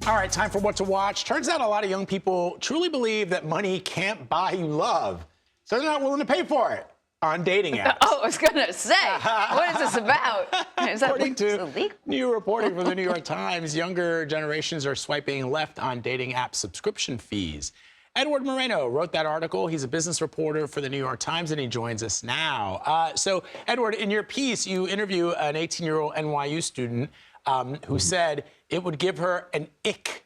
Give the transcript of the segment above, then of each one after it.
All right, time for What to Watch. Turns out a lot of young people truly believe that money can't buy you love, so they're not willing to pay for it on dating apps. Oh, I was going to say, what is this about? Is that According to illegal? new reporting from the New York Times, younger generations are swiping left on dating app subscription fees. Edward Moreno wrote that article. He's a business reporter for the New York Times, and he joins us now. So, Edward, in your piece, you interview an 18-year-old NYU student who said it would give her an ick,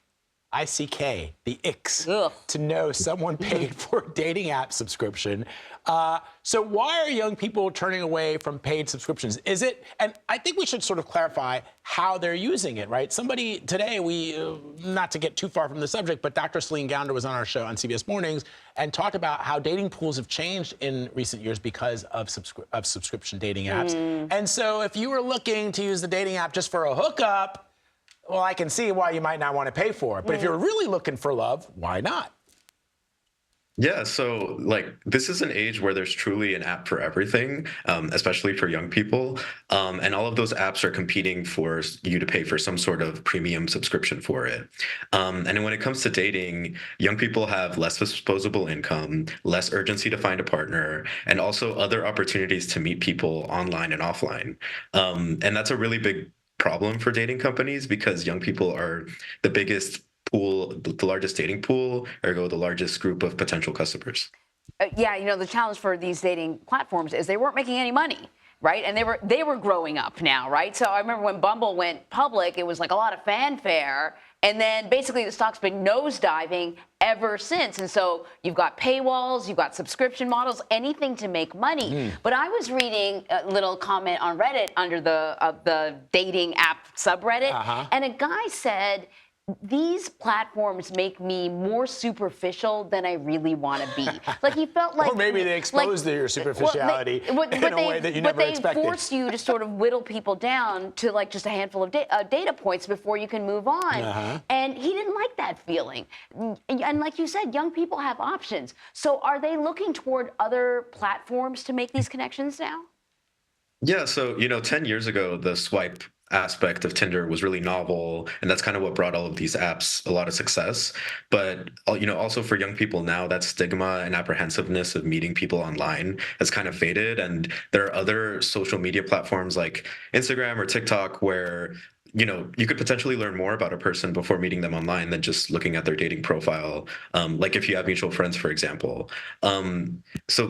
I-C-K, the icks, to know someone paid for a dating app subscription. So why are young people turning away from paid subscriptions? Is it, and I think we should sort of clarify how they're using it, right? Somebody today, not to get too far from the subject, but Dr. Celine Gounder was on our show on CBS Mornings and talked about how dating pools have changed in recent years because of subscription dating apps. And so if you were looking to use the dating app just for a hookup, well, I can see why you might not want to pay for it. But if you're really looking for love, why not? Yeah, so this is an age where there's truly an app for everything, especially for young people. And all of those apps are competing for you to pay for some sort of premium subscription for it. And when it comes to dating, young people have less disposable income, less urgency to find a partner, and also other opportunities to meet people online and offline. And that's a really big problem for dating companies because young people are the biggest pool, the largest dating pool, ergo the largest group of potential customers. Yeah, you know, the challenge for these dating platforms is they weren't making any money, right? And they were growing up now, right? So I remember when Bumble went public, it was like a lot of fanfare. And then basically the stock's been nosediving ever since. And so you've got paywalls, you've got subscription models, anything to make money. But I was reading a little comment on Reddit under the dating app subreddit, and a guy said, these platforms make me more superficial than I really want to be. Like he felt like, or maybe they expose your superficiality in a way that you never expected. But they force you to sort of whittle people down to like just a handful of data points before you can move on. And he didn't like that feeling. And like you said, young people have options. So are they looking toward other platforms to make these connections now? Yeah, so 10 years ago, the swipe aspect of Tinder was really novel, and that's kind of what brought all of these apps a lot of success. But also for young people now, that stigma and apprehensiveness of meeting people online has kind of faded, and there are other social media platforms like Instagram or TikTok where you could potentially learn more about a person before meeting them online than just looking at their dating profile. Like if you have mutual friends, for example. So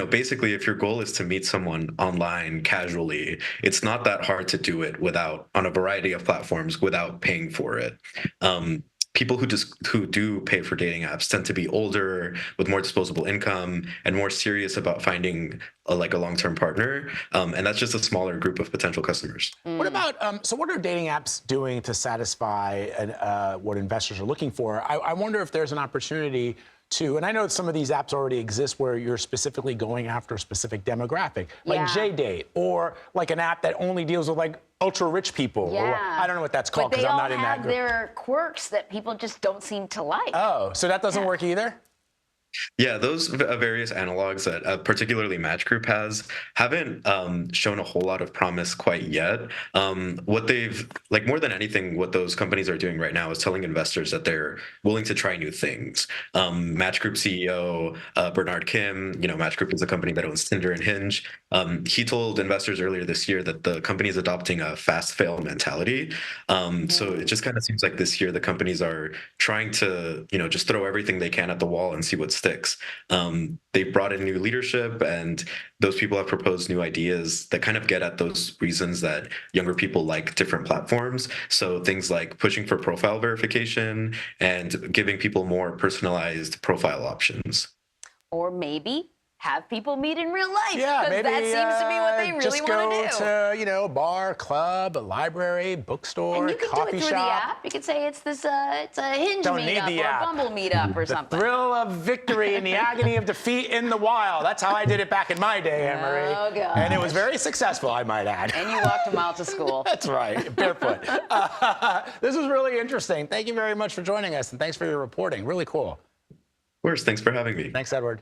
basically, if your goal is to meet someone online casually, it's not that hard to do it on a variety of platforms without paying for it. People who do pay for dating apps tend to be older with more disposable income and more serious about finding a long-term partner. And that's just a smaller group of potential customers. What about, so what are dating apps doing to satisfy what investors are looking for? I wonder if there's an opportunity to, and I know some of these apps already exist where you're specifically going after a specific demographic, like JDate, or like an app that only deals with ultra rich people. Or, I don't know what that's called because I'm not in that group. But they all have their quirks that people just don't seem to like. Oh, so that doesn't work either? Yeah, those various analogs that particularly Match Group haven't shown a whole lot of promise quite yet. What they've, more than anything, what those companies are doing right now is telling investors that they're willing to try new things. Match Group CEO Bernard Kim, Match Group is a company that owns Tinder and Hinge. He told investors earlier this year that the company is adopting a fast fail mentality. So it just kind of seems like this year the companies are trying to, just throw everything they can at the wall and see what sticks. They brought in new leadership, and those people have proposed new ideas that kind of get at those reasons that younger people like different platforms. So things like pushing for profile verification and giving people more personalized profile options. Or maybe have people meet in real life. Yeah, maybe that seems to be what they really want to do. Just go to, a bar, club, a library, bookstore, and you can coffee do it through shop. The app. You could say it's this, it's a Hinge meetup or a Bumble meetup or something. The thrill of victory and the agony of defeat in the wild. That's how I did it back in my day, Anne-Marie. Oh, God. And it was very successful, I might add. And you walked a mile to school. That's right, barefoot. This was really interesting. Thank you very much for joining us, and thanks for your reporting. Really cool. Of course, thanks for having me. Thanks, Edward.